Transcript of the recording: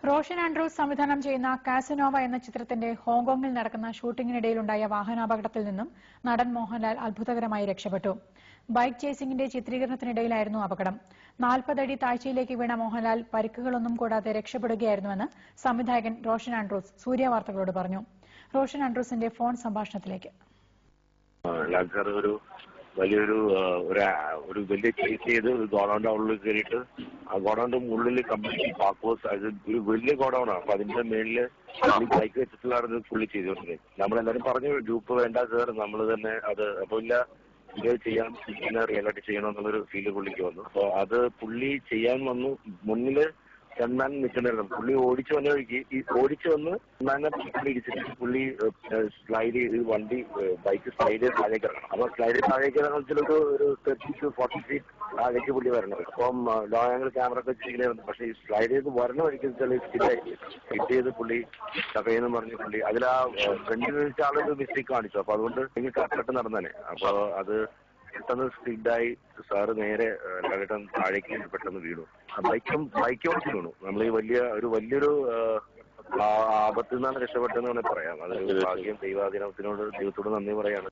Roshan Andrews സംവിധാനം ചെയ്യുന്ന Casanova എന്ന ചിത്രത്തിന്റെ ഹോങ്കോങ്ങിൽ നടക്കുന്ന ഷൂട്ടിംഗിനിടയിലുണ്ടായ വാഹനാപകടത്തിൽ നിന്നും നടൻ മോഹൻലാൽ അത്ഭുതകരമായി രക്ഷപ്പെട്ടു. ബൈക്ക് ചേസിംഗിന്റെ ചിത്രീകരണത്തിനിടയിലായിരുന്നു അപകടം. 40 അടി താഴ്ചയിലേക്ക് വീണ മോഹൻലാൽ പരിക്കുകളൊന്നും കൂടാതെ രക്ഷപ്പെടുകയായിരുന്നുവെന്ന് സംവിധായകൻ റോഷൻ ആൻഡ്രൂസ് സൂര്യ വാർത്തകളോട് പറഞ്ഞു. റോഷൻ ആൻഡ്രൂസിന്റെ ഫോൺ സംഭാഷണത്തിലേക്ക്. ഒരു വലിയ കേസ് ചെയ്ത് ഗോഡൌണിന്റെ ഉള്ളിൽ കയറിയിട്ട് ആ ഗോഡൌണിന്റെ ഉള്ളിൽ കംപ്ലീറ്റ്ലി പാർക്കോസ്, അത് ഒരു വലിയ ഗോഡൌണാണ്. അപ്പൊ അതിന്റെ മേളില് ബൈക്ക് വെച്ചിട്ടുള്ളതാണ് പുള്ളി ചെയ്തോണ്ടിരുന്നത്. നമ്മളെല്ലാരും പറഞ്ഞു ഗ്രൂപ്പ് വേണ്ട സാർ, നമ്മൾ തന്നെ അത് അപ്പൊ ഇല്ല, ഇത് ചെയ്യാൻ റിയലായിട്ട് ചെയ്യണം എന്നുള്ളൊരു ഫീല് പുള്ളിക്ക് വന്നു. അപ്പൊ അത് പുള്ളി ചെയ്യാൻ വന്നു. മുന്നില് ഗൺമാൻ നിൽക്കണ്ടായിരുന്നു. പുള്ളി ഓടിച്ചു വന്ന വഴിക്ക് ഓടിച്ചു വന്ന് ഗൺമാനെ പുള്ളി ഇടിച്ചിട്ട് പുള്ളി സ്ലൈഡ് ചെയ്ത് വണ്ടി ബൈക്ക് സ്ലൈഡ് ചെയ്ത് താഴേക്ക് ഇറങ്ങണം. അപ്പൊ സ്ലൈഡ് താഴേക്ക് ഇറങ്ങുന്ന ഒരു 30 to 40 feet താഴേക്ക് പുള്ളി വരണം. അപ്പം ലോ ആംഗിൾ ക്യാമറ ഒക്കെ ചെയ്യലായിരുന്നു. പക്ഷെ ഈ സ്ലൈഡ് ചെയ്ത് വരണ വഴിക്ക് ഹിറ്റ് ചെയ്ത് പുള്ളി കഥയെന്ന് പറഞ്ഞു പുള്ളി അതിലാ ഫ്രണ്ടിൽ വെച്ച ആളൊരു മിസ്റ്റേക്ക് കാണിച്ചു. അപ്പൊ അതുകൊണ്ട് കറക്റ്റ് നടന്നേ. അപ്പൊ അത് പെട്ടെന്ന് സ്പീഡായി സാറ് നേരെ ലാലേട്ടൻ താഴേക്ക് പെട്ടെന്ന് വീണു. ബൈക്ക് ഓടിച്ചു വീണു. നമ്മൾ ഈ വലിയൊരു ആപത്തിൽ നിന്നാണ് രക്ഷപ്പെട്ടെന്ന് വേണമെങ്കിൽ പറയാം. അതൊരു ഭാഗ്യം, ദൈവത്തോട് നന്ദി പറയാണ്.